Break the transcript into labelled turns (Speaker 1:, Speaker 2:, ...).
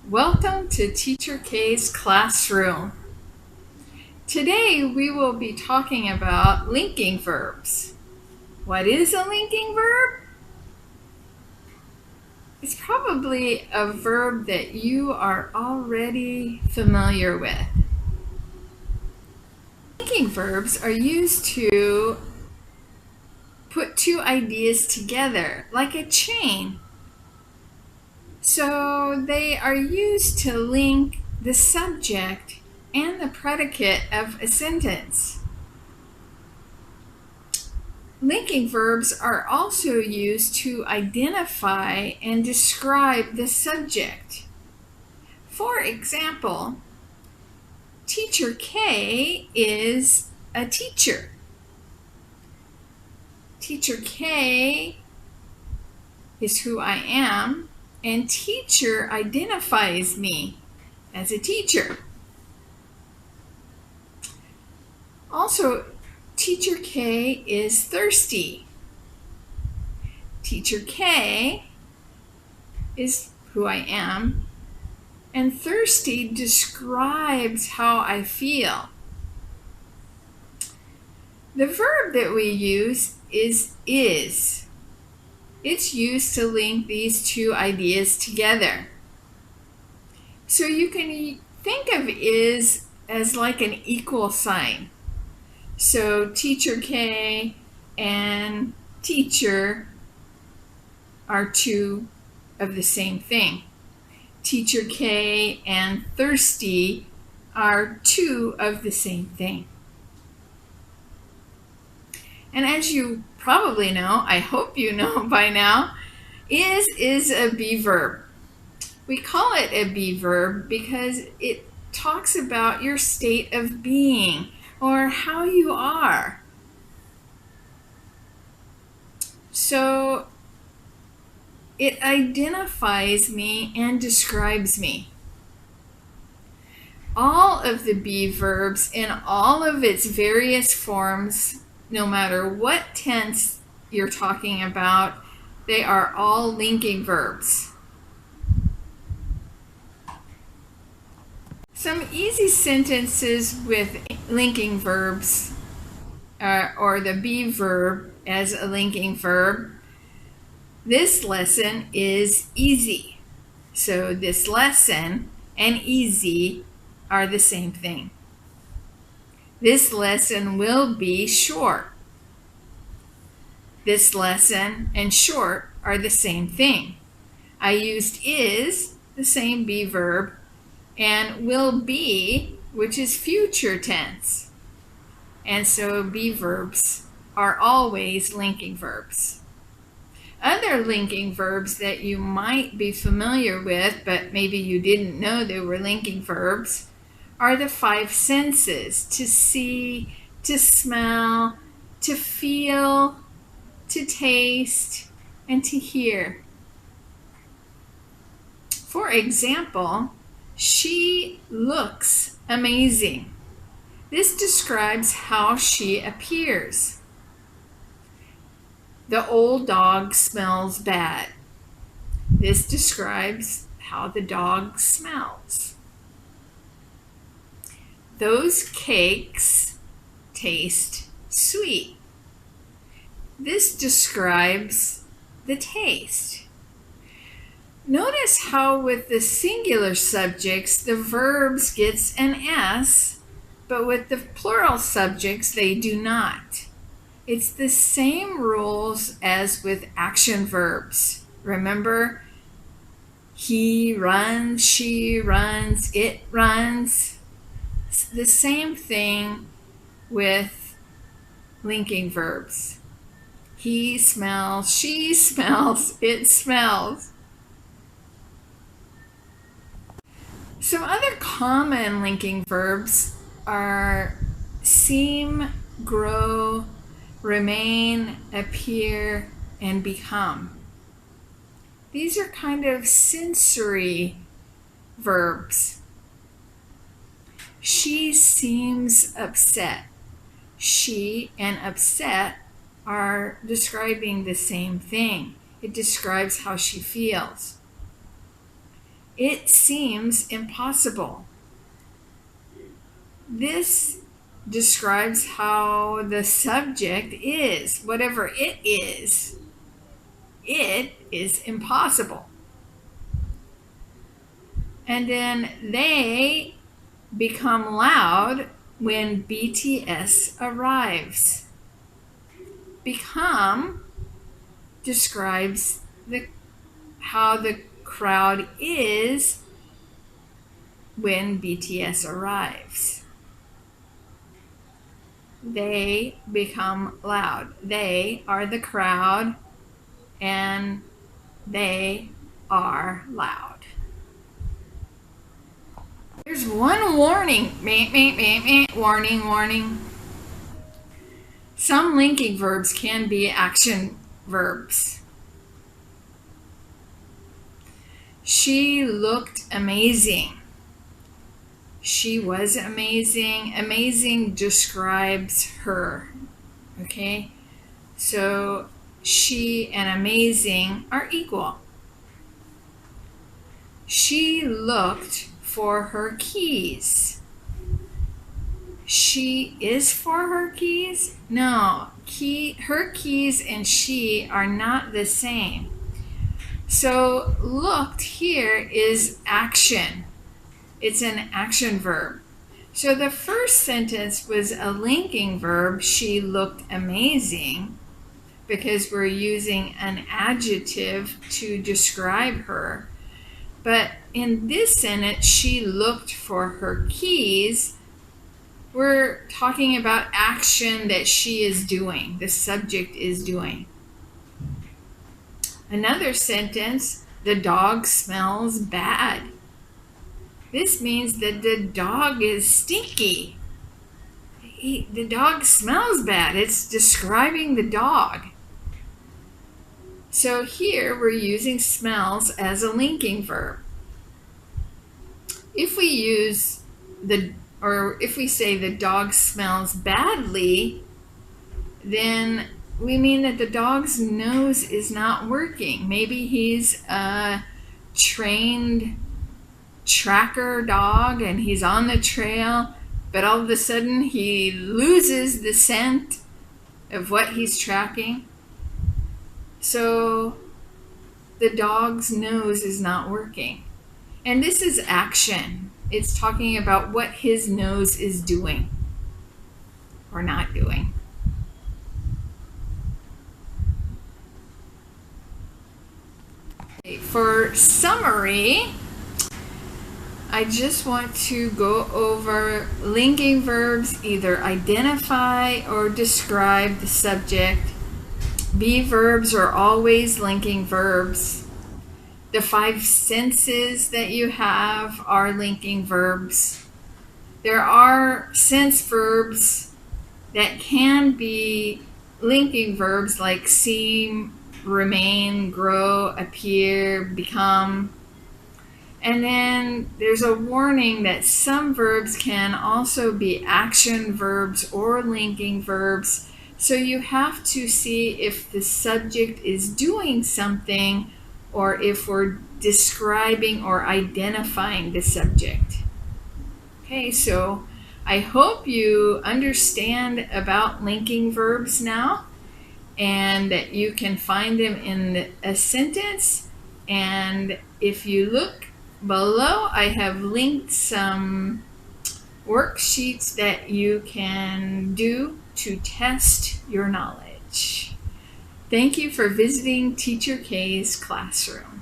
Speaker 1: Welcome to Teacher K's classroom. Today we will be talking about linking verbs. What is a linking verb? It's probably a verb that you are already familiar with. Linking verbs are used to put two ideas together, like a chain. So they are used to link the subject and the predicate of a sentence. Linking verbs are also used to identify and describe the subject. For example, Teacher K is a teacher. Teacher K is who I am, and teacher identifies me as a teacher. Also, Teacher K is thirsty. Teacher K is who I am, and thirsty describes how I feel. The verb that we use is. It's used to link these two ideas together. So you can think of is as like an equal sign. So Teacher K and teacher are two of the same thing. Teacher K and thirsty are two of the same thing. And as you probably know, I hope you know by now, is a be verb. We call it a be verb because it talks about your state of being or how you are. So it identifies me and describes me. All of the be verbs in all of its various forms, no matter what tense you're talking about, they are all linking verbs. Some easy sentences with linking verbs or the be verb as a linking verb. This lesson is easy. So this lesson and easy are the same thing. This lesson will be short. This lesson and short are the same thing. I used is, the same be verb, and will be, which is future tense. And so be verbs are always linking verbs. Other linking verbs that you might be familiar with, but maybe you didn't know they were linking verbs, are the five senses: to see, to smell, to feel, to taste, and to hear. For example, she looks amazing. This describes how she appears. The old dog smells bad. This describes how the dog smells. Those cakes taste sweet. This describes the taste. Notice how with the singular subjects, the verbs gets an S, but with the plural subjects, they do not. It's the same rules as with action verbs. Remember, he runs, she runs, it runs. It's the same thing with linking verbs. He smells, she smells, it smells. Some other common linking verbs are seem, grow, remain, appear, and become. These are kind of sensory verbs. She seems upset. She and upset are describing the same thing. It describes how she feels. It seems impossible. This describes how the subject is. Whatever it is impossible. And then they become loud when BTS arrives. Become describes how the crowd is when BTS arrives. They become loud. They are the crowd, and they are loud. There's one warning. Warning, warning. Some linking verbs can be action verbs. She looked amazing. She was amazing. Amazing describes her. Okay? So she and amazing are equal. She looked for her keys. She is for her keys? No, her keys and she are not the same. So looked here is action. It's an action verb. So the first sentence was a linking verb, she looked amazing, because we're using an adjective to describe her. But in this sentence, she looked for her keys. We're talking about action that she is doing, the subject is doing. Another sentence, the dog smells bad. This means that the dog is stinky. The dog smells bad. It's describing the dog. So here we're using smells as a linking verb. If we say the dog smells badly, then we mean that the dog's nose is not working. Maybe he's a trained tracker dog and he's on the trail, but all of a sudden he loses the scent of what he's tracking. So the dog's nose is not working. And this is action. It's talking about what his nose is doing or not doing. For summary, I just want to go over linking verbs, either identify or describe the subject. Be verbs are always linking verbs. The 5 senses that you have are linking verbs. There are sense verbs that can be linking verbs like seem, remain, grow, appear, become. And then there's a warning that some verbs can also be action verbs or linking verbs. So you have to see if the subject is doing something or if we're describing or identifying the subject. Okay, so I hope you understand about linking verbs now and that you can find them in a sentence. And if you look below, I have linked some worksheets that you can do to test your knowledge. Thank you for visiting Teacher K's classroom.